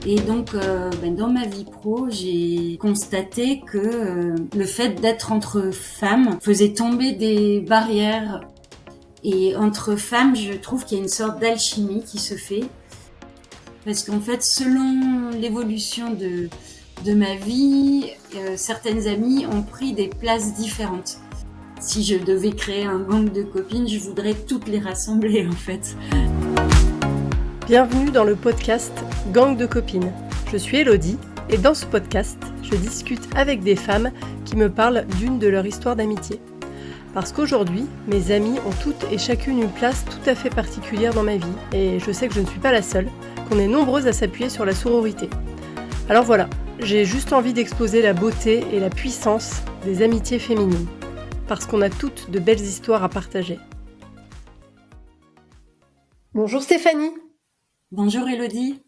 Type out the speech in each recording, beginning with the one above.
Et donc, dans ma vie pro, j'ai constaté que le fait d'être entre femmes faisait tomber des barrières. Et entre femmes, je trouve qu'il y a une sorte d'alchimie qui se fait. Parce qu'en fait, selon l'évolution de ma vie, certaines amies ont pris des places différentes. Si je devais créer un gang de copines, je voudrais toutes les rassembler en fait. Bienvenue dans le podcast Gang de copines. Je suis Elodie et dans ce podcast, je discute avec des femmes qui me parlent d'une de leur histoire d'amitié. Parce qu'aujourd'hui, mes amies ont toutes et chacune une place tout à fait particulière dans ma vie et je sais que je ne suis pas la seule, qu'on est nombreuses à s'appuyer sur la sororité. Alors voilà, j'ai juste envie d'exposer la beauté et la puissance des amitiés féminines. Parce qu'on a toutes de belles histoires à partager. Bonjour Stéphanie. Bonjour Elodie.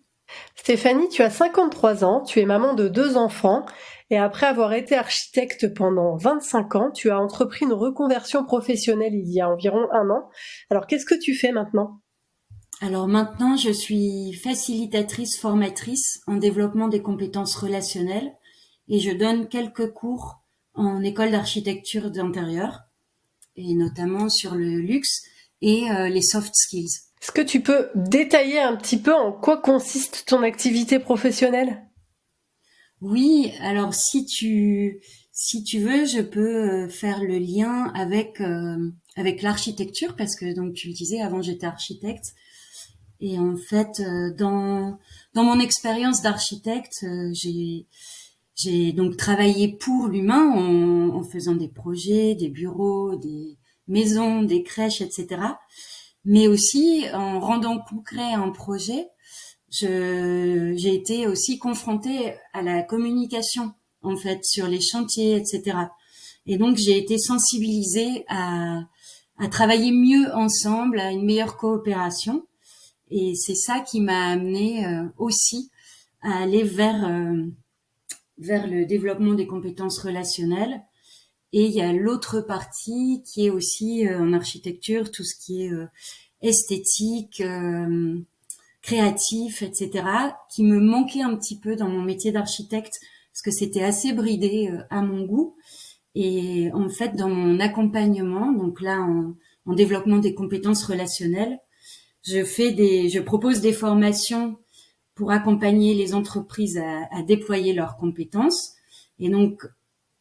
Stéphanie, tu as 53 ans, tu es maman de 2 enfants et après avoir été architecte pendant 25 ans, tu as entrepris une reconversion professionnelle il y a environ 1 an. Alors qu'est-ce que tu fais maintenant ? Alors maintenant, je suis facilitatrice formatrice en développement des compétences relationnelles et je donne quelques cours en école d'architecture d'intérieur et notamment sur le luxe et les soft skills. Est-ce que tu peux détailler un petit peu en quoi consiste ton activité professionnelle ? Oui, alors si tu veux, je peux faire le lien avec l'architecture parce que donc tu le disais avant j'étais architecte et en fait dans mon expérience d'architecte, j'ai donc travaillé pour l'humain en faisant des projets, des bureaux, des maisons, des crèches, etc. Mais aussi en rendant concret un projet. J'ai été aussi confrontée à la communication, en fait, sur les chantiers, etc. Et donc, j'ai été sensibilisée à travailler mieux ensemble, à une meilleure coopération. Et c'est ça qui m'a amenée aussi à aller vers le développement des compétences relationnelles. Et il y a l'autre partie qui est aussi en architecture, tout ce qui est esthétique, créatif, etc., qui me manquait un petit peu dans mon métier d'architecte parce que c'était assez bridé à mon goût. Et en fait, dans mon accompagnement, donc là en développement des compétences relationnelles, je propose des formations pour accompagner les entreprises à déployer leurs compétences. Et donc,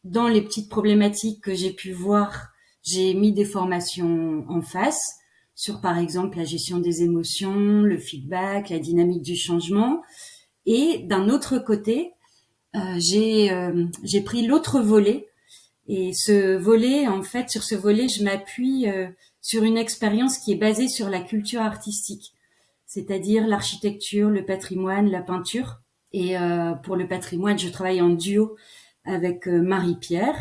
dans les petites problématiques que j'ai pu voir, j'ai mis des formations en face sur, par exemple, la gestion des émotions, le feedback, la dynamique du changement. Et d'un autre côté, j'ai pris l'autre volet. Et ce volet, en fait, sur ce volet, je m'appuie sur une expérience qui est basée sur la culture artistique, c'est-à-dire l'architecture, le patrimoine, la peinture. Et pour le patrimoine, je travaille en duo avec Marie-Pierre.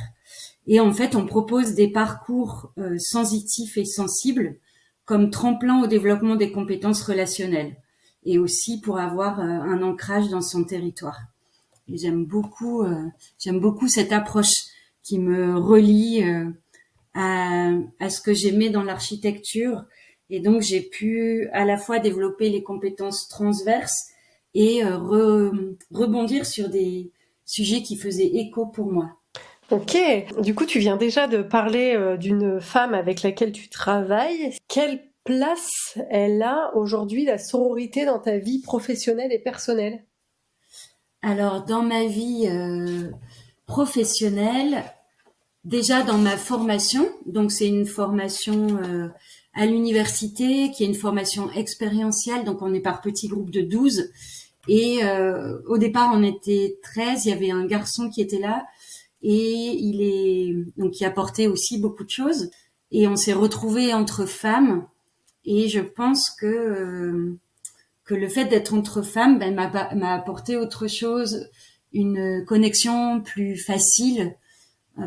Et en fait, on propose des parcours sensitifs et sensibles comme tremplin au développement des compétences relationnelles et aussi pour avoir un ancrage dans son territoire. Et j'aime beaucoup cette approche qui me relie à ce que j'aimais dans l'architecture. Et donc, j'ai pu à la fois développer les compétences transverses et rebondir sur des sujets qui faisaient écho pour moi. Ok, du coup tu viens déjà de parler d'une femme avec laquelle tu travailles. Quelle place elle a aujourd'hui la sororité dans ta vie professionnelle et personnelle ? Alors, dans ma vie professionnelle, déjà dans ma formation, donc c'est une formation à l'université qui est une formation expérientielle, donc on est par petits groupes de 12. Et au départ, on était 13, il y avait un garçon qui était là et qui apportait aussi beaucoup de choses. Et on s'est retrouvés entre femmes et je pense que le fait d'être entre femmes m'a apporté autre chose, une connexion plus facile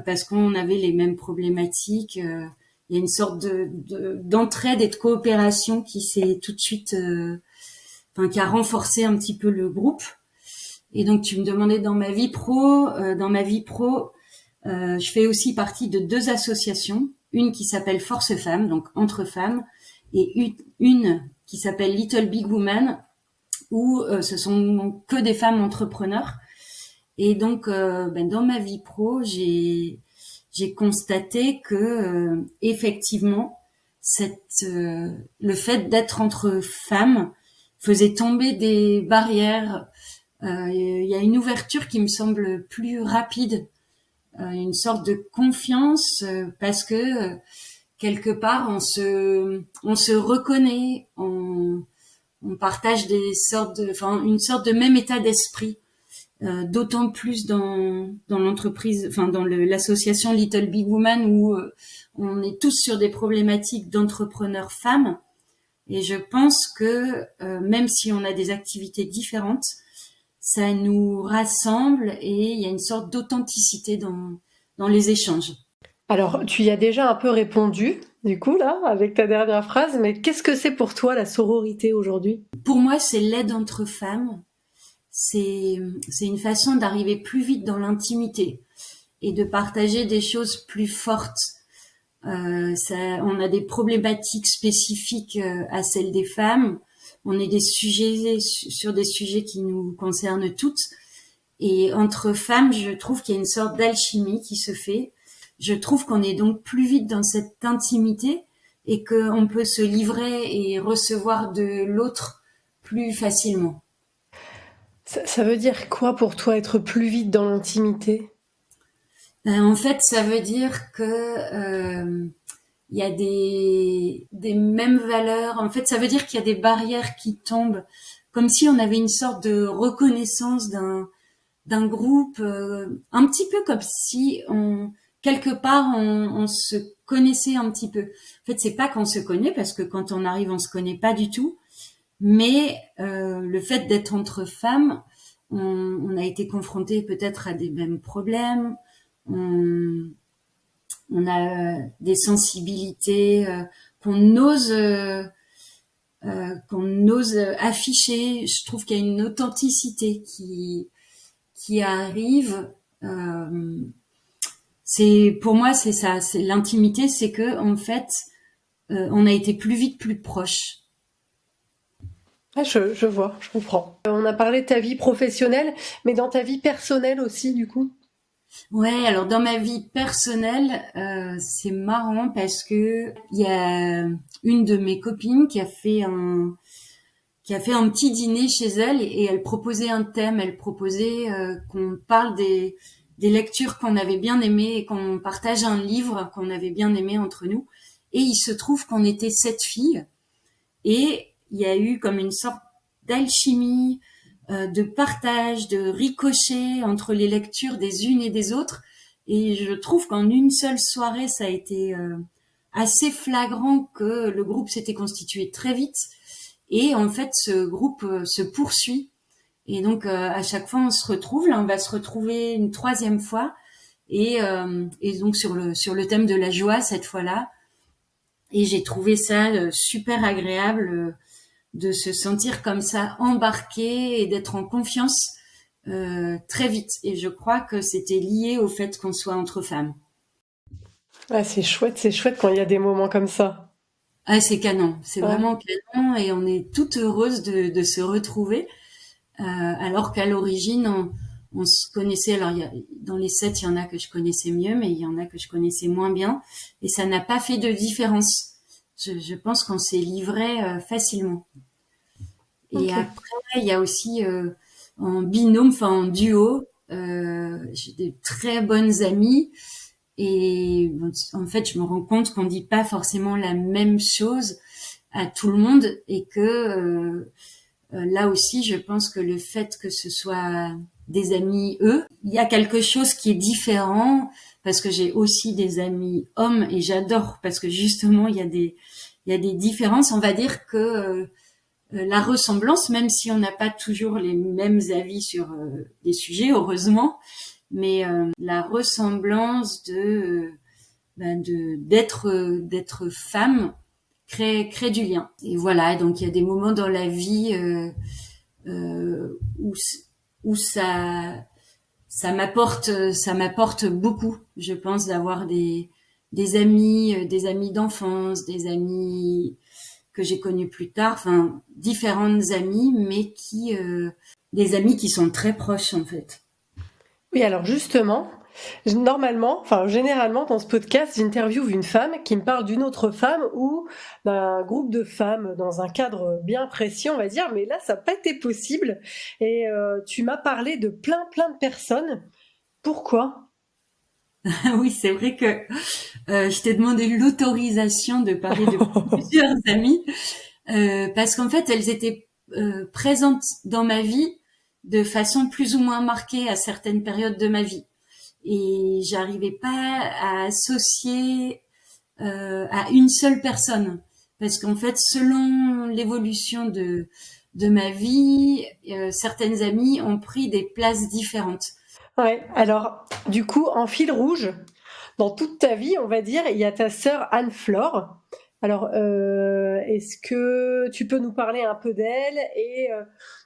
parce qu'on avait les mêmes problématiques. Il y a une sorte d'entraide et de coopération qui s'est tout de suite, qui a renforcé un petit peu le groupe. Et donc tu me demandais dans ma vie pro, je fais aussi partie de 2 associations, une qui s'appelle Force Femmes, donc entre femmes, et une qui s'appelle Little Big Woman, où ce sont que des femmes entrepreneurs. Et donc, dans ma vie pro, j'ai constaté que effectivement, le fait d'être entre femmes faisait tomber des barrières. Il y a une ouverture qui me semble plus rapide, une sorte de confiance, parce que quelque part on se reconnaît, on partage une sorte de même état d'esprit. D'autant plus dans l'entreprise, dans l'association Little Big Woman, où on est tous sur des problématiques d'entrepreneurs femmes. Et je pense que même si on a des activités différentes, ça nous rassemble et il y a une sorte d'authenticité dans les échanges. Alors, tu y as déjà un peu répondu, du coup, là, avec ta dernière phrase, mais qu'est-ce que c'est pour toi la sororité aujourd'hui ? Pour moi, c'est l'aide entre femmes. C'est une façon d'arriver plus vite dans l'intimité et de partager des choses plus fortes. On a des problématiques spécifiques à celles des femmes. On est sur des sujets qui nous concernent toutes. Et entre femmes, je trouve qu'il y a une sorte d'alchimie qui se fait. Je trouve qu'on est donc plus vite dans cette intimité et qu'on peut se livrer et recevoir de l'autre plus facilement. Ça veut dire quoi pour toi être plus vite dans l'intimité ? En fait, ça veut dire que il y a des mêmes valeurs. En fait, ça veut dire qu'il y a des barrières qui tombent, comme si on avait une sorte de reconnaissance d'un groupe, un petit peu comme si quelque part on se connaissait un petit peu. En fait, c'est pas qu'on se connaît, parce que quand on arrive, on se connaît pas du tout. Mais le fait d'être entre femmes, on a été confronté peut-être à des mêmes problèmes. On a des sensibilités qu'on ose afficher. Je trouve qu'il y a une authenticité qui arrive. Pour moi, c'est ça. C'est l'intimité, c'est que en fait, on a été plus vite plus proche. Ah, je vois, je comprends. On a parlé de ta vie professionnelle, mais dans ta vie personnelle aussi, du coup ? Ouais, alors dans ma vie personnelle, c'est marrant parce que il y a une de mes copines qui a fait un petit dîner chez elle, et elle proposait un thème. Elle proposait qu'on parle des lectures qu'on avait bien aimées et qu'on partage un livre qu'on avait bien aimé entre nous. Et il se trouve qu'on était 7 filles, et il y a eu comme une sorte d'alchimie, de partage, de ricochet entre les lectures des unes et des autres. Et je trouve qu'en une seule soirée, ça a été assez flagrant que le groupe s'était constitué très vite. Et en fait, ce groupe se poursuit. Et donc, à chaque fois, on se retrouve. Là, on va se retrouver une 3e fois. Et donc, sur le thème de la joie, cette fois-là. Et j'ai trouvé ça super agréable de se sentir comme ça embarqué et d'être en confiance très vite. Et je crois que c'était lié au fait qu'on soit entre femmes. Ah, c'est chouette quand il y a des moments comme ça. Ah, c'est canon, c'est vraiment canon, et on est toutes heureuses de se retrouver, alors qu'à l'origine, on se connaissait. Alors, dans les 7, il y en a que je connaissais mieux, mais il y en a que je connaissais moins bien, et ça n'a pas fait de différence. Je pense qu'on s'est livré facilement. Et après, il y a aussi en binôme, en duo, j'ai des très bonnes amies. Et en fait, je me rends compte qu'on dit pas forcément la même chose à tout le monde, et que là aussi, je pense que le fait que ce soit des amis, il y a quelque chose qui est différent, parce que j'ai aussi des amis hommes, et j'adore, parce que justement, il y a des différences. On va dire que la ressemblance, même si on n'a pas toujours les mêmes avis sur des sujets, heureusement, mais la ressemblance d'être femme crée du lien. Et voilà, donc il y a des moments dans la vie où ça m'apporte beaucoup, je pense, d'avoir des amis d'enfance, des amis que j'ai connues plus tard, enfin différentes amies, mais des amies qui sont très proches en fait. Oui, alors justement, normalement, enfin généralement dans ce podcast, j'interviewe une femme qui me parle d'une autre femme ou d'un groupe de femmes dans un cadre bien précis, on va dire, mais là, ça n'a pas été possible. Et tu m'as parlé de plein de personnes. Pourquoi? Oui, c'est vrai que je t'ai demandé l'autorisation de parler de plusieurs amies parce qu'en fait, elles étaient présentes dans ma vie de façon plus ou moins marquée à certaines périodes de ma vie. Et j'arrivais pas à associer à une seule personne parce qu'en fait selon l'évolution de ma vie certaines amies ont pris des places différentes. Ouais, alors du coup, en fil rouge, dans toute ta vie, on va dire, il y a ta sœur Anne-Flore. Alors, est-ce que tu peux nous parler un peu d'elle et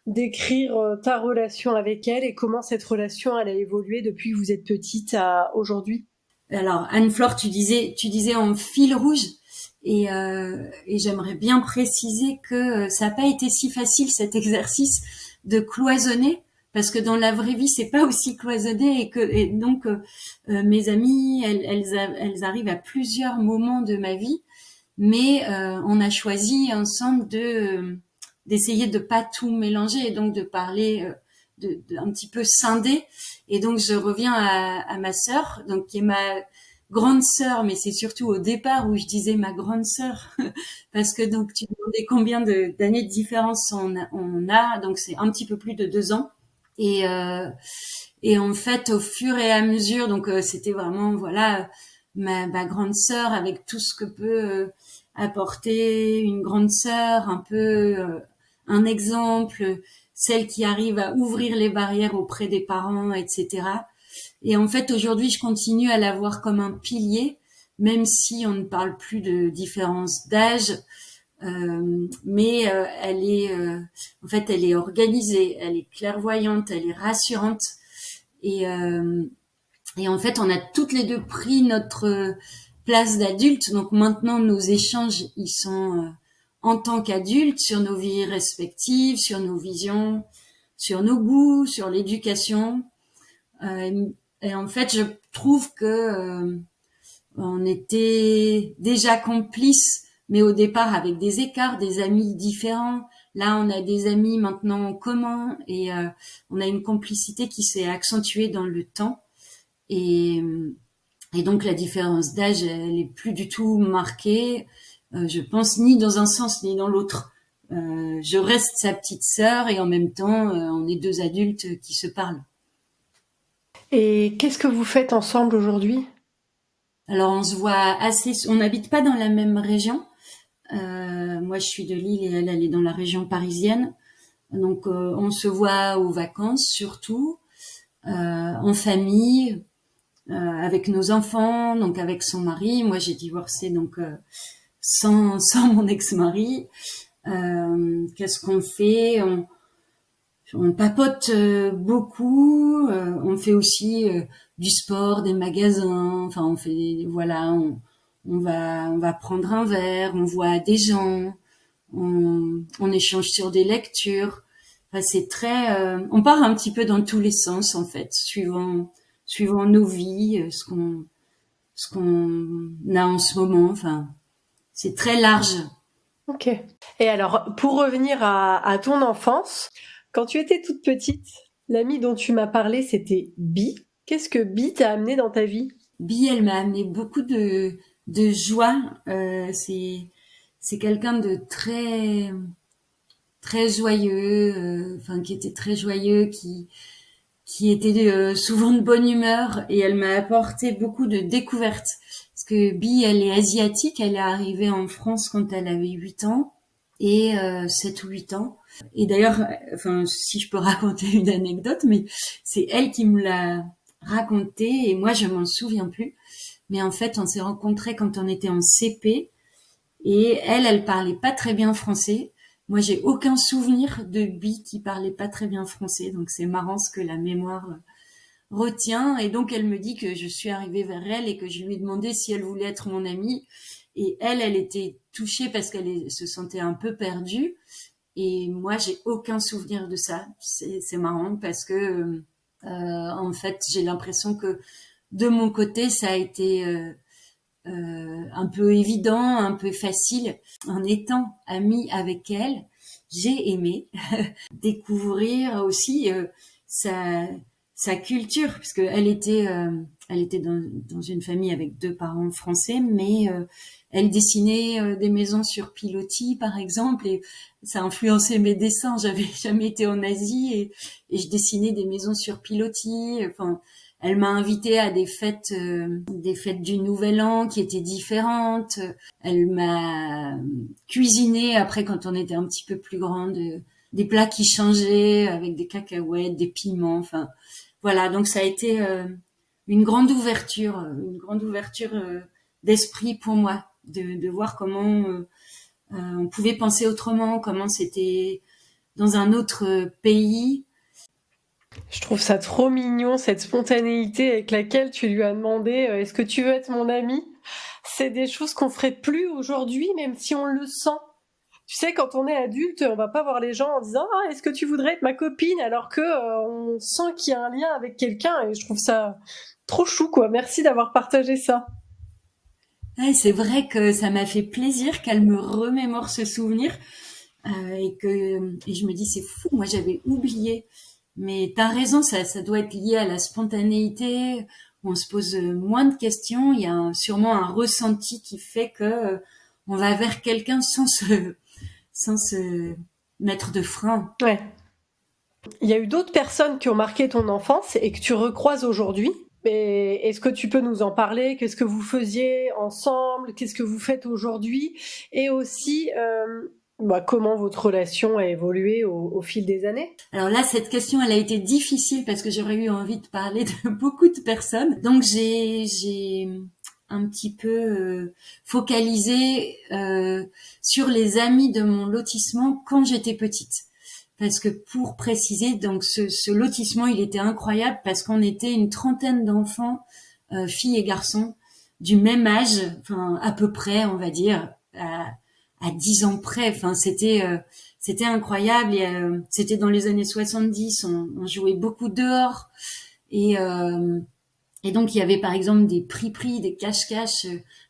décrire ta relation avec elle et comment cette relation elle a évolué depuis que vous êtes petite à aujourd'hui? Alors Anne-Flore, tu disais en fil rouge et j'aimerais bien préciser que ça n'a pas été si facile cet exercice de cloisonner parce que dans la vraie vie c'est pas aussi cloisonné et donc mes amies elles arrivent à plusieurs moments de ma vie mais on a choisi ensemble d'essayer de pas tout mélanger et donc de parler un petit peu scindé. Et donc je reviens à ma sœur, donc qui est ma grande sœur, mais c'est surtout au départ où je disais ma grande sœur parce que donc tu me demandais combien d'années de différence on a, donc c'est un petit peu plus de 2 ans. Et et en fait, au fur et à mesure, donc c'était vraiment voilà ma grande sœur avec tout ce que peut apporter une grande sœur, un peu un exemple, celle qui arrive à ouvrir les barrières auprès des parents, etc. Et en fait, aujourd'hui, je continue à la voir comme un pilier, même si on ne parle plus de différence d'âge. Mais en fait, elle est organisée, elle est clairvoyante, elle est rassurante. Et, euh, et en fait, on a toutes les deux pris notre place d'adulte. Donc maintenant, nos échanges, ils sont en tant qu'adultes sur nos vies respectives, sur nos visions, sur nos goûts, sur l'éducation. Euh, et en fait, je trouve que on était déjà complices, mais au départ avec des écarts, des amis différents. Là, on a des amis maintenant en commun et on a une complicité qui s'est accentuée dans le temps. Et, et donc la différence d'âge, elle est plus du tout marquée, je pense, ni dans un sens ni dans l'autre. Je reste sa petite sœur et en même temps, on est deux adultes qui se parlent. Et qu'est-ce que vous faites ensemble aujourd'hui? Alors on se voit assez, on n'habite pas dans la même région. Moi je suis de Lille et elle est dans la région parisienne. Donc on se voit aux vacances surtout, en famille, avec nos enfants, donc avec son mari. Moi j'ai divorcé donc sans mon ex-mari. Qu'est-ce qu'on fait? On papote beaucoup. On fait aussi du sport, des magasins. Enfin, on fait voilà, on va prendre un verre, on voit des gens, on échange sur des lectures. Enfin, c'est très, on part un petit peu dans tous les sens en fait, suivant nos vies, ce qu'on a en ce moment. Enfin, c'est très large. Ok. Et alors, pour revenir à ton enfance, quand tu étais toute petite, l'amie dont tu m'as parlé, c'était Bi. Qu'est-ce que Bi t'a amené dans ta vie? Bi, elle m'a amené beaucoup de joie. C'est quelqu'un de très joyeux, enfin qui était très joyeux, qui était souvent de bonne humeur et elle m'a apporté beaucoup de découvertes. Parce que Bi, elle est asiatique, elle est arrivée en France quand elle avait 8 ans et 7 ou 8 ans. Et d'ailleurs, enfin, si je peux raconter une anecdote, mais c'est elle qui me l'a raconté et moi je m'en souviens plus. Mais en fait, on s'est rencontrés quand on était en CP et elle parlait pas très bien français. Moi, j'ai aucun souvenir de Bi qui parlait pas très bien français, donc c'est marrant ce que la mémoire retient. Et donc, elle me dit que je suis arrivée vers elle et que je lui ai demandé si elle voulait être mon amie. Et elle était touchée parce se sentait un peu perdue. Et moi, j'ai aucun souvenir de ça. C'est marrant parce que, en fait, j'ai l'impression que de mon côté, ça a été un peu évident, un peu facile. En étant amie avec elle, j'ai aimé découvrir aussi sa sa culture, parce que elle était dans une famille avec deux parents français, mais elle dessinait des maisons sur pilotis, par exemple, et ça a influencé mes dessins. J'avais jamais été en Asie et je dessinais des maisons sur pilotis. Enfin, elle m'a invitée à des fêtes du Nouvel An qui étaient différentes. Elle m'a cuisiné après quand on était un petit peu plus grande des plats qui changeaient avec des cacahuètes, des piments. Enfin, voilà. Donc ça a été une grande ouverture d'esprit pour moi, de voir comment on pouvait penser autrement, comment c'était dans un autre pays. Je trouve ça trop mignon, cette spontanéité avec laquelle tu lui as demandé est-ce que tu veux être mon ami? C'est des choses qu'on ferait plus aujourd'hui, même si on le sent. Tu sais, quand on est adulte, on va pas voir les gens en disant ah, est-ce que tu voudrais être ma copine, alors que on sent qu'il y a un lien avec quelqu'un, et je trouve ça trop chou, quoi. Merci d'avoir partagé ça. Ouais, c'est vrai que ça m'a fait plaisir qu'elle me remémore ce souvenir et je me dis c'est fou, moi j'avais oublié. Mais t'as raison, ça doit être lié à la spontanéité. On se pose moins de questions. Il y a sûrement un ressenti qui fait que on va vers quelqu'un sans se mettre de frein. Ouais. Il y a eu d'autres personnes qui ont marqué ton enfance et que tu recroises aujourd'hui. Et est-ce que tu peux nous en parler? Qu'est-ce que vous faisiez ensemble? Qu'est-ce que vous faites aujourd'hui? Et aussi, comment votre relation a évolué au fil des années? Alors là, cette question, elle a été difficile parce que j'aurais eu envie de parler de beaucoup de personnes. Donc j'ai un petit peu focalisé sur les amis de mon lotissement quand j'étais petite. Parce que pour préciser, donc ce lotissement, il était incroyable parce qu'on était une trentaine d'enfants, filles et garçons, du même âge, enfin à peu près, on va dire, à 10 ans près. Enfin, c'était incroyable. Et, c'était dans les années 70. On jouait beaucoup dehors et et donc il y avait par exemple des prix, des cache-cache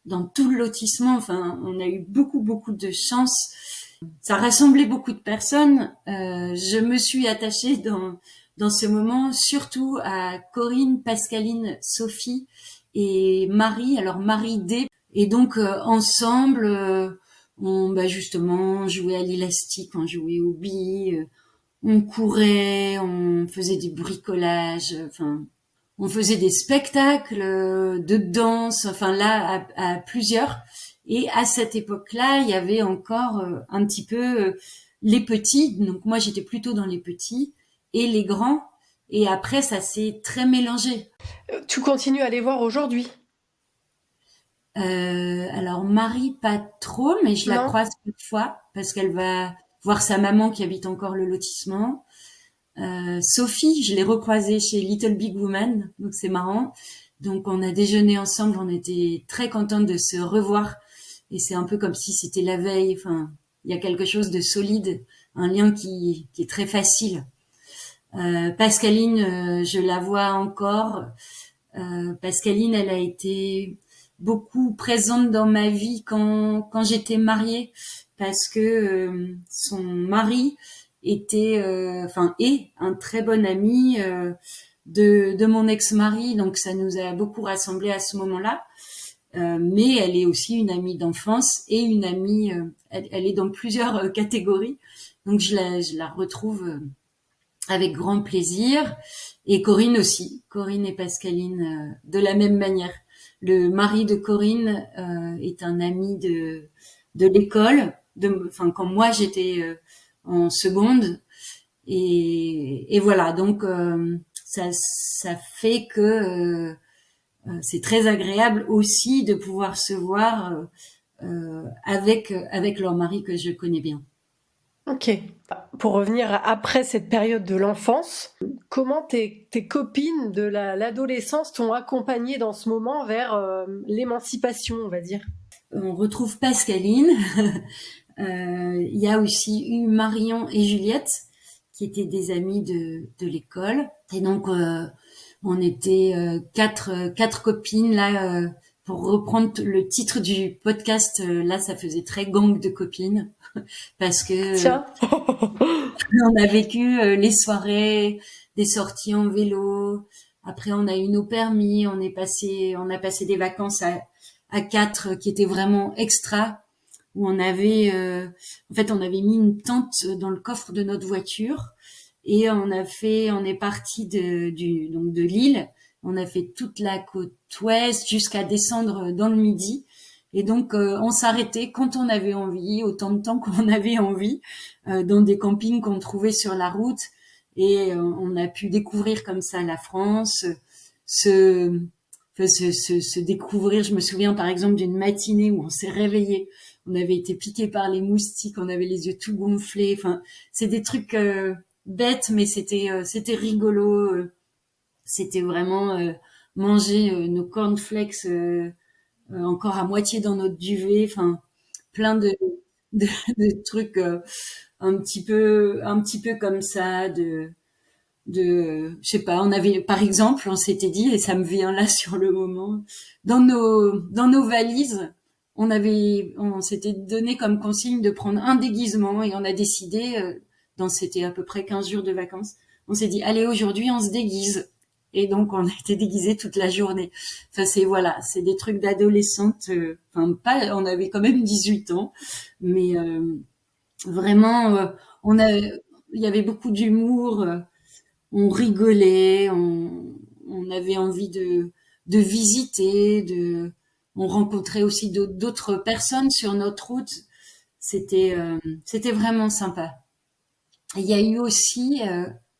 dans tout le lotissement. Enfin, on a eu beaucoup de chance. Ça rassemblait beaucoup de personnes. Je me suis attachée dans ce moment surtout à Corinne, Pascaline, Sophie et Marie. Alors Marie D. Et donc ensemble, justement, on jouait à l'élastique, on jouait aux billes, on courait, on faisait du bricolage. Enfin, on faisait des spectacles de danse. Enfin là, à plusieurs. Et à cette époque-là, il y avait encore un petit peu les petits. Donc moi, j'étais plutôt dans les petits et les grands. Et après, ça s'est très mélangé. Tu continues à les voir aujourd'hui? Alors Marie, pas trop, mais je la Non. croise parfois parce qu'elle va voir sa maman qui habite encore le lotissement. Sophie, je l'ai recroisée chez Little Big Woman, donc c'est marrant. Donc on a déjeuné ensemble, on était très contentes de se revoir. Et c'est un peu comme si c'était la veille. Enfin, il y a quelque chose de solide, un lien qui est très facile. Pascaline, je la vois encore. Pascaline, elle a été beaucoup présente dans ma vie quand j'étais mariée, parce que son mari était, est un très bon ami de mon ex-mari, donc ça nous a beaucoup rassemblés à ce moment-là. Mais elle est aussi une amie d'enfance et une amie. Elle est dans plusieurs catégories, donc je la retrouve avec grand plaisir. Et Corinne aussi, Corinne et Pascaline de la même manière. Le mari de Corinne est un ami de l'école, quand moi j'étais en seconde. Et voilà, donc ça fait que c'est très agréable aussi de pouvoir se voir avec leur mari que je connais bien. Ok. Pour revenir après cette période de l'enfance, comment tes copines de l'adolescence t'ont accompagnée dans ce moment vers l'émancipation, on va dire? on retrouve Pascaline. Il y a aussi eu Marion et Juliette, qui étaient des amies de l'école. Et donc, on était quatre copines là. Pour reprendre le titre du podcast, là, ça faisait très gang de copines parce que Tiens. on a vécu les soirées, des sorties en vélo. Après, on a eu nos permis. On a passé des vacances à quatre qui étaient vraiment extra, où on avait, en fait, on avait mis une tente dans le coffre de notre voiture et on est parti donc de Lille. On a fait toute la côte ouest jusqu'à descendre dans le Midi. Et donc, on s'arrêtait quand on avait envie, autant de temps qu'on avait envie, dans des campings qu'on trouvait sur la route. Et on a pu découvrir comme ça la France, se, se découvrir. Je me souviens par exemple d'une matinée où on s'est réveillé, on avait été piqué par les moustiques, on avait les yeux tout gonflés. Enfin, c'est des trucs bêtes, mais c'était rigolo. C'était vraiment manger nos cornflakes encore à moitié dans notre duvet. Enfin, plein de, de trucs un petit peu comme ça. Je sais pas. On avait, par exemple, on s'était dit, et ça me vient là sur le moment, dans nos valises, on s'était donné comme consigne de prendre un déguisement et on a décidé, c'était à peu près 15 jours de vacances, on s'est dit, allez, aujourd'hui, on se déguise. Et donc, on a été déguisés toute la journée. Enfin, c'est des trucs d'adolescente. Enfin, pas, on avait quand même 18 ans, mais vraiment, il y avait beaucoup d'humour. On rigolait, on avait envie de visiter, on rencontrait aussi d'autres personnes sur notre route. C'était vraiment sympa. Il y a eu aussi,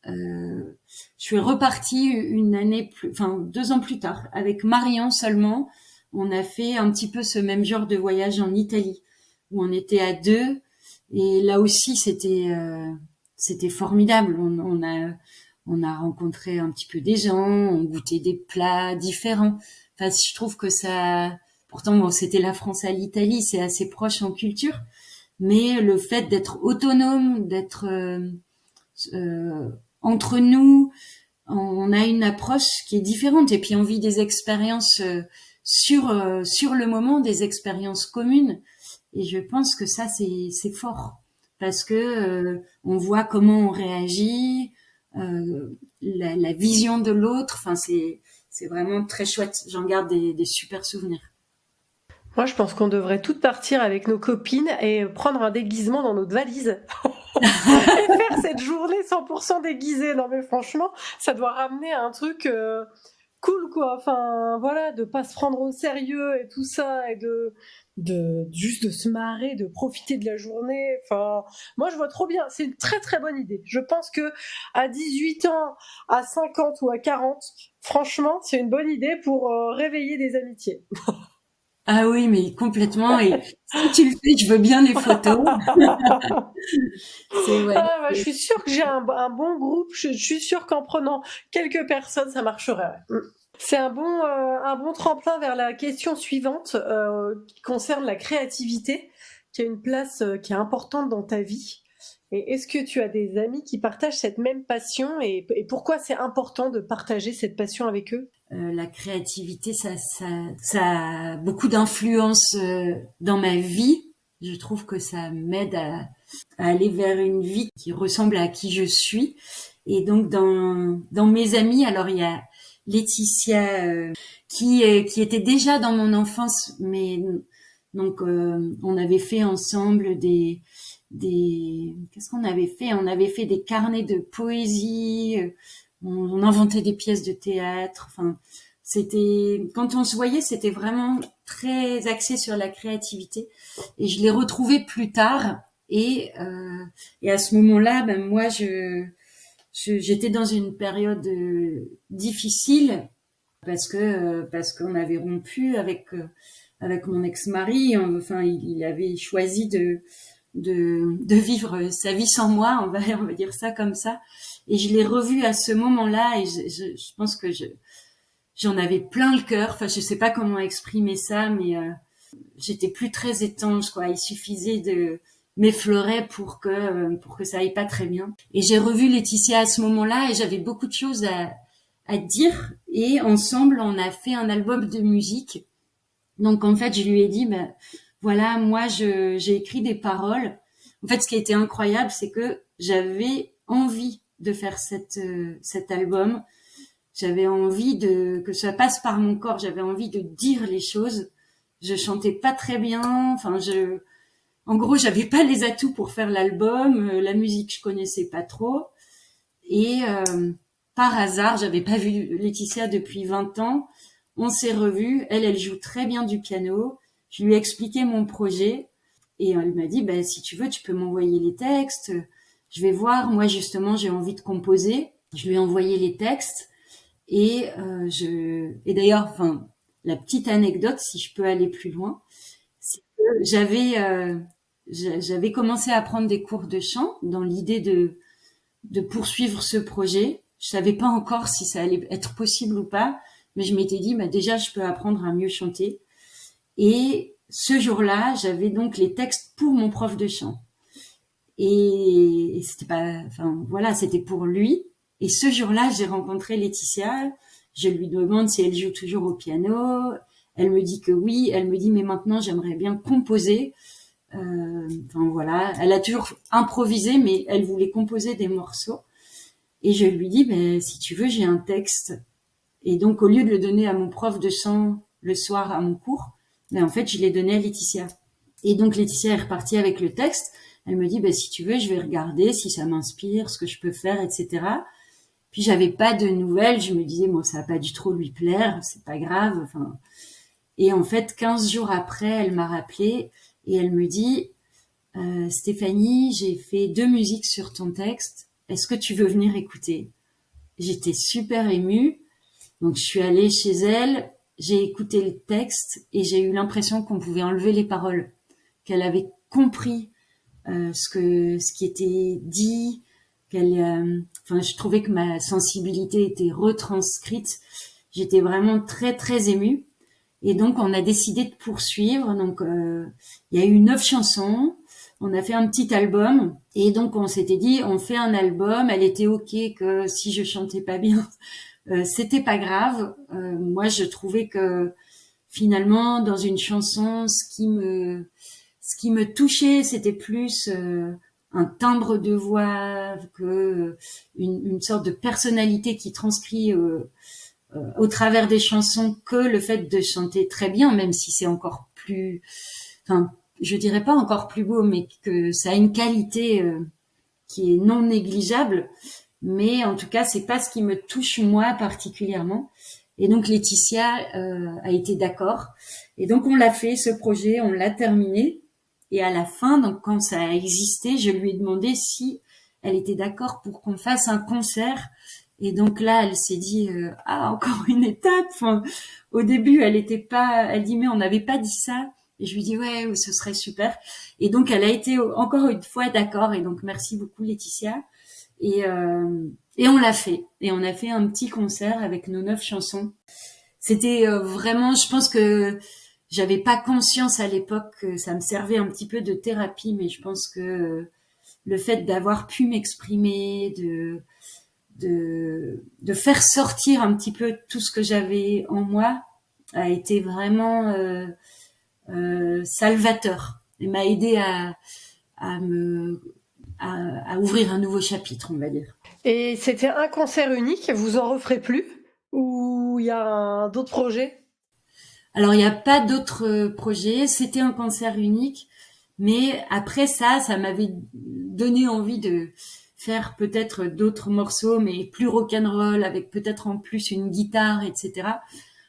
je suis repartie une année enfin 2 ans plus tard, avec Marion seulement. On a fait un petit peu ce même genre de voyage en Italie, où on était à deux. Et là aussi, c'était formidable. On a rencontré un petit peu des gens, on goûtait des plats différents. Enfin, je trouve que ça, pourtant, bon, c'était la France à l'Italie, c'est assez proche en culture, mais le fait d'être autonome, d'être entre nous, on a une approche qui est différente et puis on vit des expériences sur le moment, des expériences communes. Et je pense que ça, c'est fort parce que on voit comment on réagit, la vision de l'autre. Enfin, c'est vraiment très chouette. J'en garde des super souvenirs. Moi, je pense qu'on devrait toutes partir avec nos copines et prendre un déguisement dans notre valise et faire cette journée 100% déguisée. Non, mais franchement, ça doit ramener un truc cool, quoi. Enfin, voilà, de pas se prendre au sérieux et tout ça, et juste de se marrer, de profiter de la journée. Enfin, moi, je vois trop bien. C'est une très, très bonne idée. Je pense que à 18 ans, à 50 ou à 40, franchement, c'est une bonne idée pour réveiller des amitiés. Ah oui, mais complètement. Et si tu le fais, je veux bien les photos. C'est ouais. Ah, bah, je suis sûre que j'ai un bon groupe. Je suis sûre qu'en prenant quelques personnes, ça marcherait. Ouais. C'est un bon tremplin vers la question suivante qui concerne la créativité, qui a une place qui est importante dans ta vie. Et est-ce que tu as des amis qui partagent cette même passion et pourquoi c'est important de partager cette passion avec eux? La créativité, ça a beaucoup d'influence dans ma vie. Je trouve que ça m'aide à aller vers une vie qui ressemble à qui je suis. Et donc dans mes amis, alors il y a Laetitia qui était déjà dans mon enfance, mais donc on avait fait ensemble des qu'est-ce qu'on avait fait? On avait fait des carnets de poésie, on inventait des pièces de théâtre. Enfin, c'était quand on se voyait, c'était vraiment très axé sur la créativité. Et je l'ai retrouvé plus tard. Et à ce moment-là, ben moi, j'étais dans une période difficile parce qu'on avait rompu avec mon ex-mari. Enfin, il avait choisi de vivre sa vie sans moi, on va dire ça comme ça. Et je l'ai revu à ce moment-là et je pense que j'en avais plein le cœur. Enfin, je sais pas comment exprimer ça, mais j'étais plus très étanche, quoi. Il suffisait de m'effleurer pour que ça aille pas très bien. Et j'ai revu Laetitia à ce moment-là et j'avais beaucoup de choses à dire. Et ensemble, on a fait un album de musique. Donc en fait, je lui ai dit, ben voilà, moi j'ai écrit des paroles. En fait, ce qui a été incroyable, c'est que j'avais envie de faire cet album. J'avais envie que ça passe par mon corps. J'avais envie de dire les choses. Je chantais pas très bien. Enfin, en gros, j'avais pas les atouts pour faire l'album. La musique, je connaissais pas trop. Et par hasard, j'avais pas vu Laetitia depuis 20 ans. On s'est revus. Elle joue très bien du piano. Je lui ai expliqué mon projet et elle m'a dit, bah, si tu veux, tu peux m'envoyer les textes. Je vais voir. Moi, justement, j'ai envie de composer. Je lui ai envoyé les textes et d'ailleurs, enfin, la petite anecdote, si je peux aller plus loin, c'est que j'avais commencé à prendre des cours de chant dans l'idée de poursuivre ce projet. Je savais pas encore si ça allait être possible ou pas, mais je m'étais dit, bah déjà, je peux apprendre à mieux chanter. Et ce jour-là, j'avais donc les textes pour mon prof de chant. Et c'était pas, enfin voilà, c'était pour lui. Et ce jour-là, j'ai rencontré Laetitia. Je lui demande si elle joue toujours au piano. Elle me dit que oui. Elle me dit, mais maintenant, j'aimerais bien composer. Enfin voilà, elle a toujours improvisé, mais elle voulait composer des morceaux. Et je lui dis, ben si tu veux, j'ai un texte. Et donc, au lieu de le donner à mon prof de chant le soir à mon cours, ben en fait, je l'ai donné à Laetitia. Et donc, Laetitia est repartie avec le texte. Elle me dit, ben si tu veux, je vais regarder si ça m'inspire, ce que je peux faire, etc. Puis, j'avais pas de nouvelles. Je me disais, bon, ça va pas du trop lui plaire, c'est pas grave. Enfin, et en fait, 15 jours après, elle m'a rappelé et elle me dit, Stéphanie, j'ai fait 2 musiques sur ton texte. Est-ce que tu veux venir écouter? J'étais super émue. Donc, je suis allée chez elle, j'ai écouté le texte et j'ai eu l'impression qu'on pouvait enlever les paroles, qu'elle avait compris ce qui était dit, enfin, je trouvais que ma sensibilité était retranscrite. J'étais vraiment très très émue. Et donc, on a décidé de poursuivre. Donc, il y a eu 9 chansons. On a fait un petit album. Et donc, on s'était dit, on fait un album. Elle était OK que si je chantais pas bien, c'était pas grave. Moi, je trouvais que finalement, dans une chanson, ce qui me touchait, c'était plus un timbre de voix que une sorte de personnalité qui transcrit au travers des chansons que le fait de chanter très bien, même si c'est encore plus, enfin, je dirais pas encore plus beau, mais que ça a une qualité qui est non négligeable. Mais en tout cas, c'est pas ce qui me touche moi particulièrement. Et donc Laetitia a été d'accord. Et donc on l'a fait ce projet, on l'a terminé. Et à la fin, donc quand ça a existé, je lui ai demandé si elle était d'accord pour qu'on fasse un concert. Et donc là, elle s'est dit ah encore une étape. Enfin, au début, elle était pas, elle dit mais on n'avait pas dit ça. Et je lui dis ouais, ce serait super. Et donc elle a été encore une fois d'accord. Et donc merci beaucoup Laetitia. Et on l'a fait. Et on a fait un petit concert avec nos 9 chansons. C'était vraiment, je pense que j'avais pas conscience à l'époque que ça me servait un petit peu de thérapie, mais je pense que le fait d'avoir pu m'exprimer, de faire sortir un petit peu tout ce que j'avais en moi a été vraiment salvateur et m'a aidé à me à ouvrir un nouveau chapitre, on va dire. Et c'était un concert unique, vous en referez plus? Ou il y a d'autres projets? Alors, il n'y a pas d'autres projets. C'était un concert unique. Mais après ça m'avait donné envie de faire peut-être d'autres morceaux, mais plus rock'n'roll, avec peut-être en plus une guitare, etc.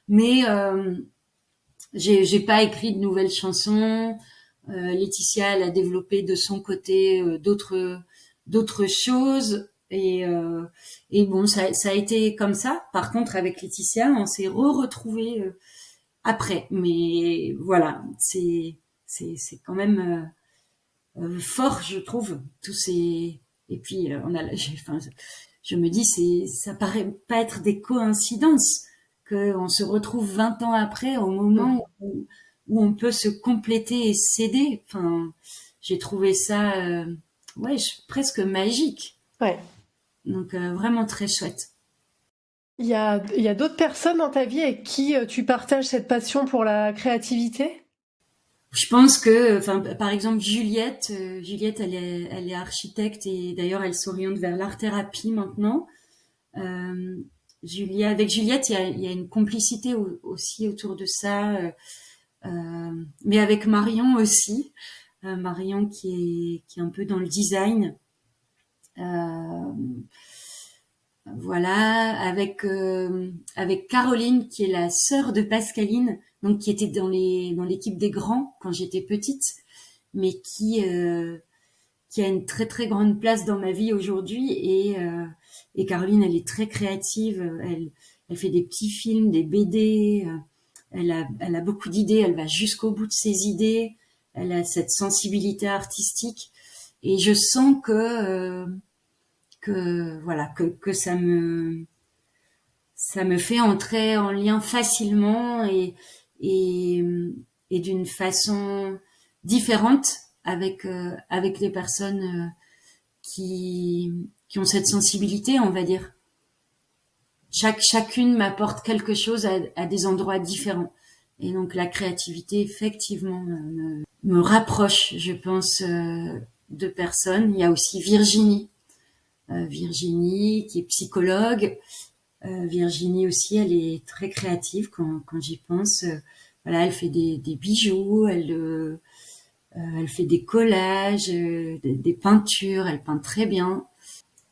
Mais j'ai pas écrit de nouvelles chansons. Laetitia, elle a développé de son côté d'autres choses. Et bon, ça a été comme ça. Par contre, avec Laetitia, on s'est retrouvés après. Mais voilà, c'est quand même fort, je trouve, tous ces. Et puis enfin, je me dis, ça paraît pas être des coïncidences qu'on se retrouve 20 ans après, au moment où on peut se compléter et s'aider. Enfin, j'ai trouvé ça, presque magique. Ouais. Donc vraiment très chouette. Il y a d'autres personnes dans ta vie avec qui tu partages cette passion pour la créativité? Je pense que, enfin, par exemple, Juliette, elle est architecte et d'ailleurs, elle s'oriente vers l'art-thérapie maintenant. Euh, avec Juliette, il y a une complicité aussi autour de ça, mais avec Marion aussi. Marion qui est un peu dans le design. Euh, voilà, avec Caroline qui est la sœur de Pascaline, donc qui était dans l'équipe des grands quand j'étais petite, mais qui a une très très grande place dans ma vie aujourd'hui et Caroline elle est très créative, elle fait des petits films, des BD, elle a beaucoup d'idées, elle va jusqu'au bout de ses idées, elle a cette sensibilité artistique et je sens que voilà que ça me fait entrer en lien facilement et, et d'une façon différente avec les personnes qui ont cette sensibilité, on va dire. Chacune m'apporte quelque chose à des endroits différents. Et donc la créativité, effectivement, me rapproche, je pense, de personnes. Il y a aussi Virginie qui est psychologue. Virginie aussi, elle est très créative quand j'y pense. Voilà, elle fait des bijoux, elle fait des collages, des peintures, elle peint très bien.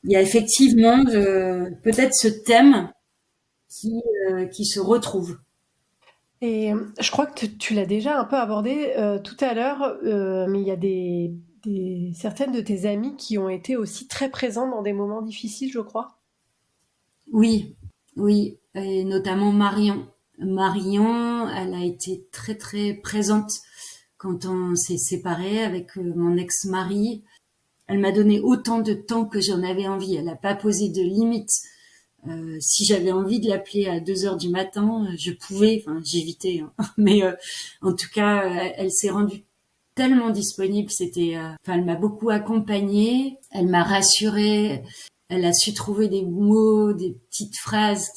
Il y a effectivement peut-être ce thème qui se retrouve. Et je crois que tu l'as déjà un peu abordé tout à l'heure, mais il y a certaines de tes amies qui ont été aussi très présentes dans des moments difficiles, je crois. Oui, oui, et notamment Marion. Marion, elle a été très très présente quand on s'est séparés avec mon ex-mari. Elle m'a donné autant de temps que j'en avais envie. Elle n'a pas posé de limite. Si j'avais envie de l'appeler à 2 heures du matin, je pouvais. Enfin, j'évitais, hein. Mais en tout cas, elle s'est rendue tellement disponible. Enfin, elle m'a beaucoup accompagnée. Elle m'a rassurée. Elle a su trouver des mots, des petites phrases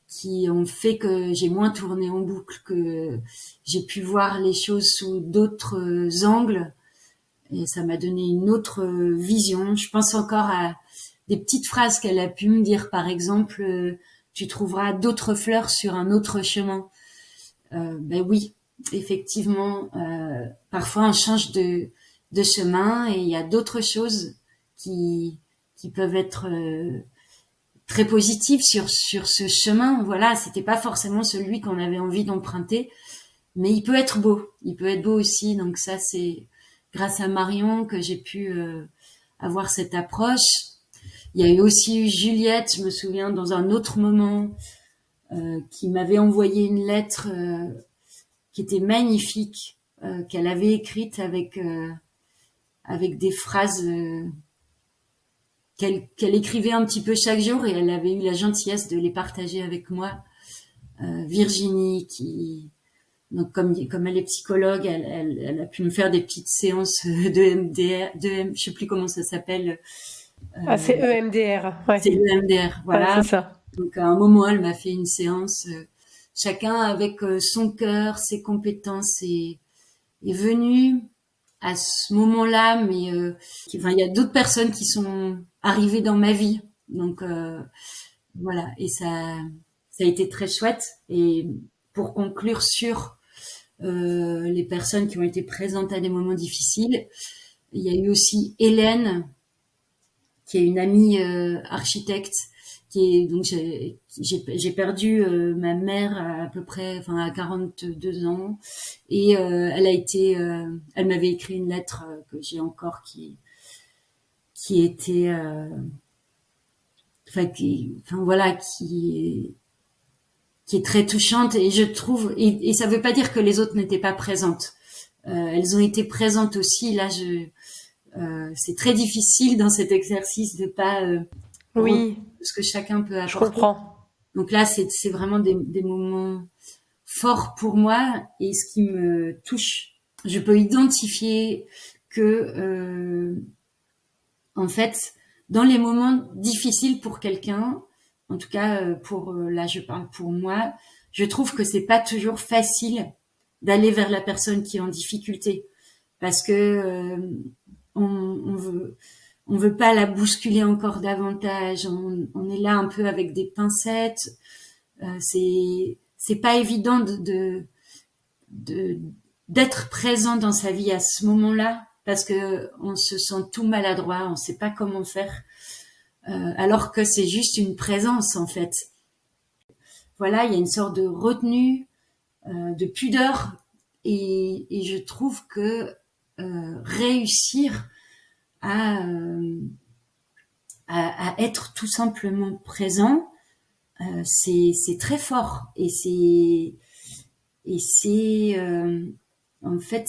qui ont fait que j'ai moins tourné en boucle, que j'ai pu voir les choses sous d'autres angles. Et ça m'a donné une autre vision. Je pense encore à des petites phrases qu'elle a pu me dire, par exemple, tu trouveras d'autres fleurs sur un autre chemin. Ben oui, effectivement, parfois on change de chemin et il y a d'autres choses qui peuvent être très positives sur ce chemin. Voilà, c'était pas forcément celui qu'on avait envie d'emprunter, mais il peut être beau. Il peut être beau aussi. Donc ça, c'est grâce à Marion que j'ai pu avoir cette approche. Il y a eu aussi Juliette, je me souviens, dans un autre moment, qui m'avait envoyé une lettre qui était magnifique, qu'elle avait écrite avec des phrases qu'elle écrivait un petit peu chaque jour et elle avait eu la gentillesse de les partager avec moi. Virginie, donc comme elle est psychologue, elle a pu me faire des petites séances de je sais plus comment ça s'appelle. Ah, c'est EMDR, ouais. C'est EMDR, voilà. Ouais, c'est ça. Donc à un moment, elle m'a fait une séance, chacun avec son cœur, ses compétences est venu à ce moment-là, mais enfin il y a d'autres personnes qui sont arrivées dans ma vie, donc voilà et ça a été très chouette. Et pour conclure sur les personnes qui ont été présentes à des moments difficiles, il y a eu aussi Hélène, qui est une amie architecte, qui est donc j'ai perdu ma mère à peu près enfin à 42 ans et elle m'avait écrit une lettre que j'ai encore qui était enfin voilà qui est très touchante et je trouve et ça veut pas dire que les autres n'étaient pas présentes. Elles ont été présentes aussi. Là, c'est très difficile dans cet exercice de pas Oui, ce que chacun peut je apporter. comprends. Donc là, c'est vraiment des moments fort pour moi et ce qui me touche. Je peux identifier que, en fait, dans les moments difficiles pour quelqu'un, en tout cas là je parle pour moi, je trouve que c'est pas toujours facile d'aller vers la personne qui est en difficulté parce que on veut pas la bousculer encore davantage. On est là un peu avec des pincettes. C'est pas évident de d'être présent dans sa vie à ce moment-là parce que on se sent tout maladroit, on sait pas comment faire, alors que c'est juste une présence en fait. Voilà, il y a une sorte de retenue, de pudeur, et je trouve que réussir à, euh, à être tout simplement présent, c'est très fort et c'est en fait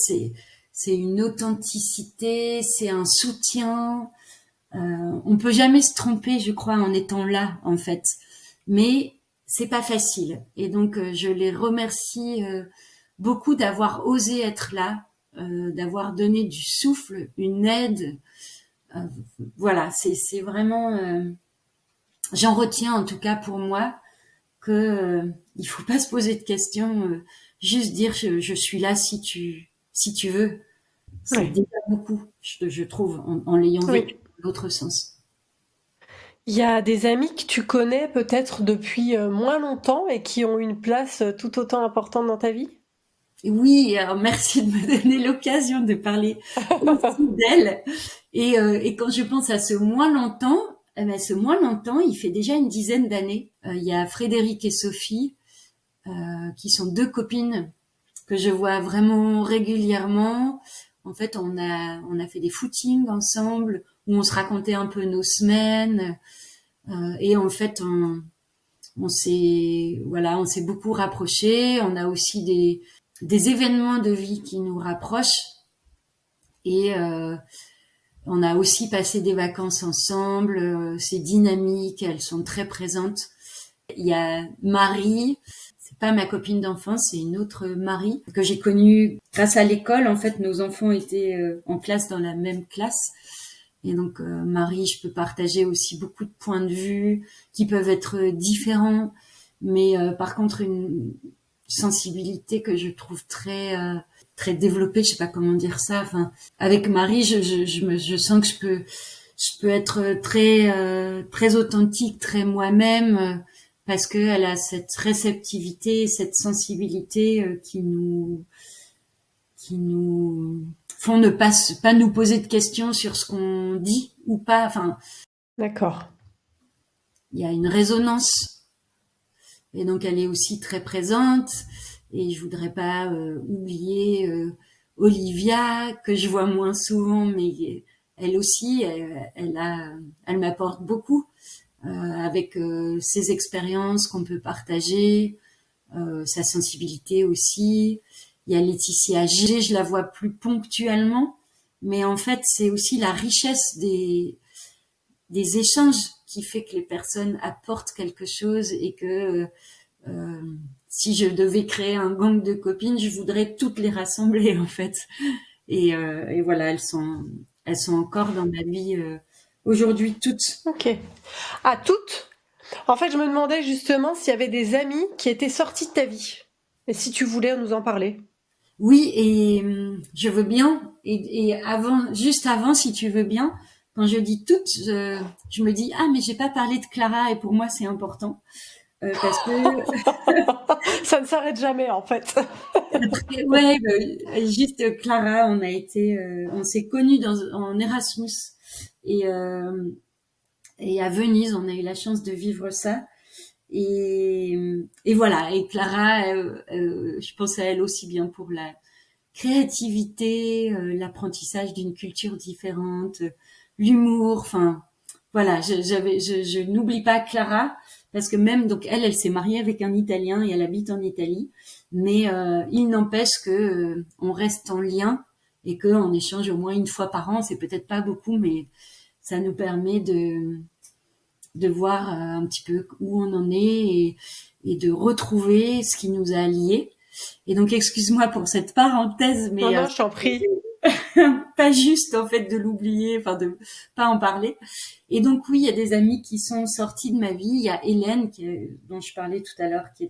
c'est une authenticité, c'est un soutien. On peut jamais se tromper, je crois, en étant là, en fait. Mais c'est pas facile. Et donc, je les remercie beaucoup d'avoir osé être là, d'avoir donné du souffle, une aide. Euh, voilà, c'est vraiment. J'en retiens en tout cas pour moi que il faut pas se poser de questions, juste dire je suis là si tu veux. C'est Ouais. déjà beaucoup, je trouve, en l'ayant vécu Oui. dans l'autre sens. Il y a des amis que tu connais peut-être depuis moins longtemps et qui ont une place tout autant importante dans ta vie? Oui, alors merci de me donner l'occasion de parler aussi d'elle. Et quand je pense à ce moins longtemps, eh ben, ce moins longtemps, il fait déjà une dizaine d'années. Il y a Frédéric et Sophie, qui sont deux copines que je vois vraiment régulièrement. En fait, on a fait des footings ensemble où on se racontait un peu nos semaines. Et en fait, on s'est beaucoup rapprochés. On a aussi des événements de vie qui nous rapprochent. Et on a aussi passé des vacances ensemble. C'est dynamique, elles sont très présentes. Il y a Marie, c'est pas ma copine d'enfance, c'est une autre Marie que j'ai connue grâce à l'école. En fait, nos enfants étaient en classe dans la même classe. Et donc Marie, je peux partager aussi beaucoup de points de vue qui peuvent être différents, mais par contre une sensibilité que je trouve très développée, je sais pas comment dire ça. Enfin, avec Marie, je sens que je peux être très authentique, très moi-même, parce que elle a cette réceptivité, cette sensibilité qui nous font ne pas nous poser de questions sur ce qu'on dit ou pas. Enfin, D'accord. il y a une résonance et donc elle est aussi très présente. Et je voudrais pas oublier Olivia que je vois moins souvent, mais elle aussi, elle m'apporte beaucoup avec ses expériences qu'on peut partager, sa sensibilité aussi. Il y a Laetitia G, je la vois plus ponctuellement, mais en fait, c'est aussi la richesse des échanges qui fait que les personnes apportent quelque chose et que euh, si je devais créer un gang de copines, je voudrais toutes les rassembler en fait. Et voilà, elles sont encore dans ma vie aujourd'hui toutes. Ok. À toutes? En fait, je me demandais justement s'il y avait des amis qui étaient sortis de ta vie. Et si tu voulais nous en parler. Oui, et je veux bien. Et avant, juste avant, si tu veux bien, quand je dis toutes, je me dis ah mais j'ai pas parlé de Clara et pour moi c'est important parce que Ça ne s'arrête jamais en fait. ouais, juste Clara, on s'est connus en Erasmus et et à Venise, on a eu la chance de vivre ça. Et voilà. Et Clara, je pense à elle aussi bien pour la créativité, l'apprentissage d'une culture différente, l'humour. Enfin, voilà. Je n'oublie pas Clara parce que même donc elle s'est mariée avec un Italien et elle habite en Italie. Mais il n'empêche que on reste en lien et qu'on échange au moins une fois par an. C'est peut-être pas beaucoup, mais ça nous permet de voir un petit peu où on en est et de retrouver ce qui nous a liés. Et donc, excuse-moi pour cette parenthèse, Non, mais non, je t'en prie. pas juste en fait de l'oublier, enfin de pas en parler. Et donc oui, il y a des amis qui sont sortis de ma vie. Il y a Hélène dont je parlais tout à l'heure, qui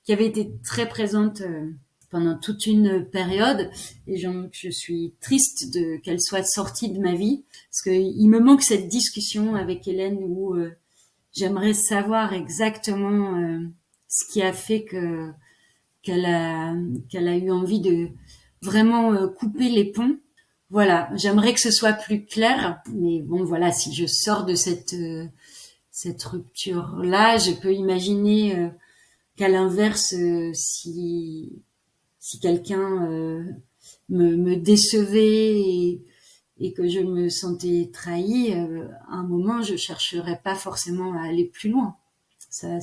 avait été très présente pendant toute une période. Et je suis triste qu'elle soit sortie de ma vie parce que il me manque cette discussion avec Hélène où j'aimerais savoir exactement ce qui a fait qu'elle a eu envie de vraiment couper les ponts. Voilà, j'aimerais que ce soit plus clair, mais bon voilà, si je sors de cette rupture là, je peux imaginer qu'à l'inverse, si quelqu'un me décevait et que je me sentais trahie, à un moment, je chercherais pas forcément à aller plus loin. Enfin,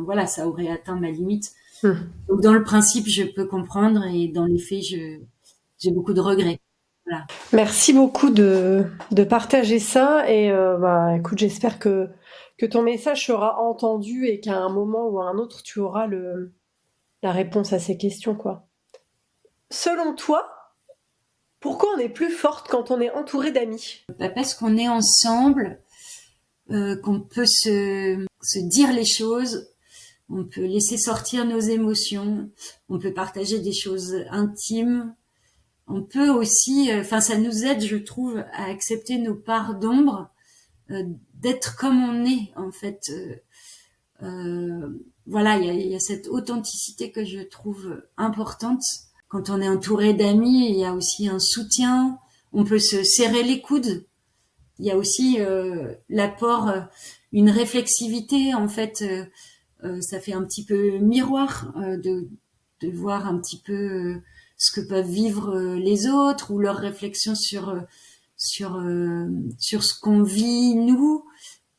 voilà, ça aurait atteint ma limite. Hmm. Donc dans le principe, je peux comprendre et dans les faits, j'ai beaucoup de regrets. Voilà. Merci beaucoup de partager ça et bah, écoute, j'espère que ton message sera entendu et qu'à un moment ou à un autre, tu auras la réponse à ces questions, quoi. Selon toi, pourquoi on est plus forte quand on est entouré d'amis? Parce qu'on est ensemble, qu'on peut se dire les choses, on peut laisser sortir nos émotions, on peut partager des choses intimes. On peut aussi, enfin, ça nous aide, je trouve, à accepter nos parts d'ombre, d'être comme on est, en fait. Voilà, il y a cette authenticité que je trouve importante. Quand on est entouré d'amis, il y a aussi un soutien. On peut se serrer les coudes. Il y a aussi l'apport, une réflexivité. En fait, ça fait un petit peu miroir de voir un petit peu ce que peuvent vivre les autres ou leurs réflexions sur ce qu'on vit nous.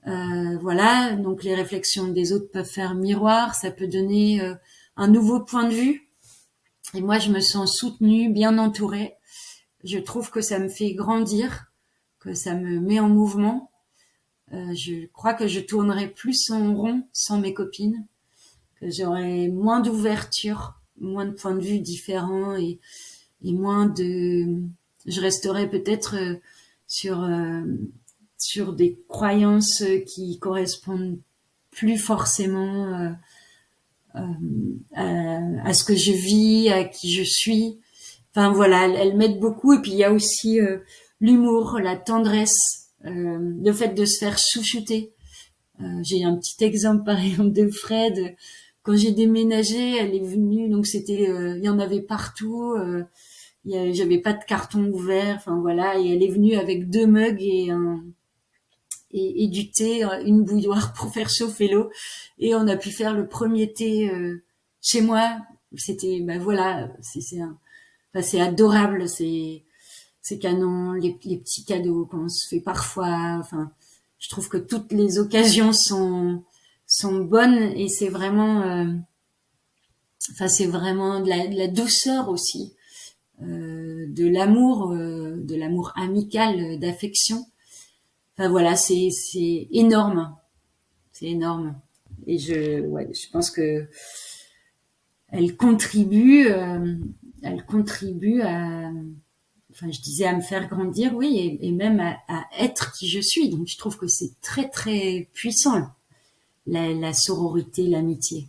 Voilà, donc les réflexions des autres peuvent faire miroir, ça peut donner un nouveau point de vue. Et moi, je me sens soutenue, bien entourée. Je trouve que ça me fait grandir, que ça me met en mouvement. Je crois que je tournerais plus en rond sans mes copines, que j'aurais moins d'ouverture, moins de points de vue différents et moins de... Je resterais peut-être sur des croyances qui correspondent plus forcément à ce que je vis, à qui je suis. Enfin voilà, elles m'aident beaucoup. Et puis il y a aussi l'humour, la tendresse, le fait de se faire chouchouter. J'ai un petit exemple par exemple de Fred. Quand j'ai déménagé, elle est venue, donc c'était, il y en avait partout. J'avais pas de carton ouvert. Enfin voilà, et elle est venue avec 2 mugs et du thé, une bouilloire pour faire chauffer l'eau. Et on a pu faire le premier thé chez moi. C'était, ben voilà, enfin, c'est adorable, c'est canon, les petits cadeaux qu'on se fait parfois. Enfin, je trouve que toutes les occasions sont bonnes et c'est vraiment, enfin c'est vraiment de la douceur aussi, de l'amour amical, d'affection. Enfin voilà, c'est énorme, c'est énorme. Et ouais, je pense que elle contribue à, enfin je disais à me faire grandir, oui, et même à être qui je suis. Donc je trouve que c'est très très puissant la sororité, l'amitié.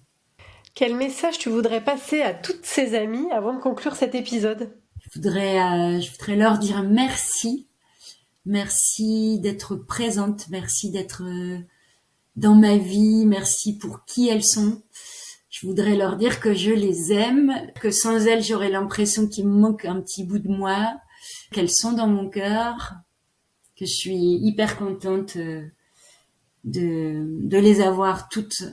Quel message tu voudrais passer à toutes ces amies avant de conclure cet épisode? Je voudrais leur dire merci. Merci d'être présente, merci d'être dans ma vie, merci pour qui elles sont. Je voudrais leur dire que je les aime, que sans elles, j'aurais l'impression qu'il me manque un petit bout de moi, qu'elles sont dans mon cœur, que je suis hyper contente de les avoir toutes.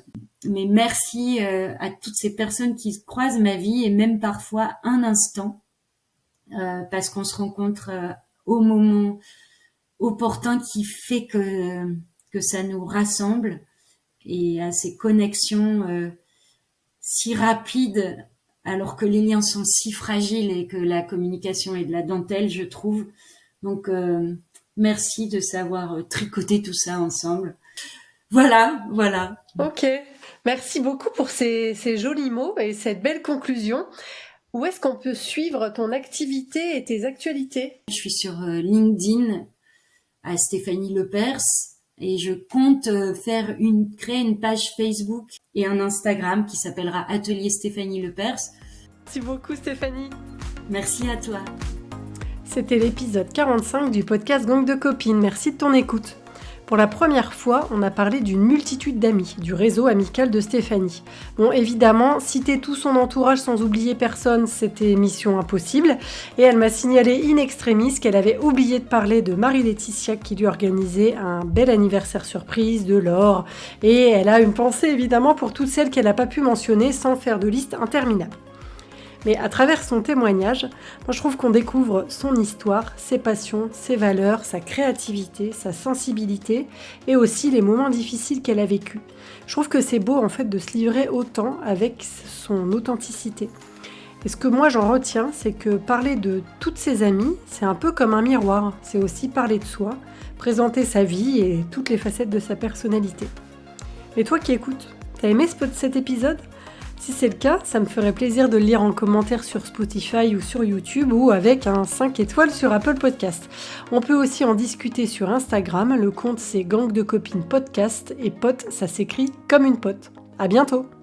Mais merci à toutes ces personnes qui croisent ma vie et même parfois un instant, parce qu'on se rencontre au moment opportun qui fait que ça nous rassemble et à ces connexions si rapides alors que les liens sont si fragiles et que la communication est de la dentelle, je trouve. Donc merci de savoir tricoter tout ça ensemble. Voilà. Ok, merci beaucoup pour ces jolis mots et cette belle conclusion. Où est-ce qu'on peut suivre ton activité et tes actualités? Je suis sur LinkedIn à Stéphanie Lepers et je compte créer une page Facebook et un Instagram qui s'appellera Atelier Stéphanie Lepers. Merci beaucoup Stéphanie. Merci à toi. C'était l'épisode 45 du podcast Gang de copines. Merci de ton écoute. Pour la première fois, on a parlé d'une multitude d'amis, du réseau amical de Stéphanie. Bon, évidemment, citer tout son entourage sans oublier personne, c'était mission impossible. Et elle m'a signalé in extremis qu'elle avait oublié de parler de Marie-Laetitia qui lui organisait un bel anniversaire surprise, de l'or. Et elle a une pensée évidemment pour toutes celles qu'elle n'a pas pu mentionner sans faire de liste interminable. Mais à travers son témoignage, moi je trouve qu'on découvre son histoire, ses passions, ses valeurs, sa créativité, sa sensibilité et aussi les moments difficiles qu'elle a vécus. Je trouve que c'est beau en fait de se livrer autant avec son authenticité. Et ce que moi j'en retiens, c'est que parler de toutes ses amies, c'est un peu comme un miroir. C'est aussi parler de soi, présenter sa vie et toutes les facettes de sa personnalité. Mais toi qui écoutes, t'as aimé cet épisode ? Si c'est le cas, ça me ferait plaisir de le lire en commentaire sur Spotify ou sur YouTube ou avec un 5 étoiles sur Apple Podcast. On peut aussi en discuter sur Instagram, le compte c'est Gang de copines podcast et pote ça s'écrit comme une pote. À bientôt!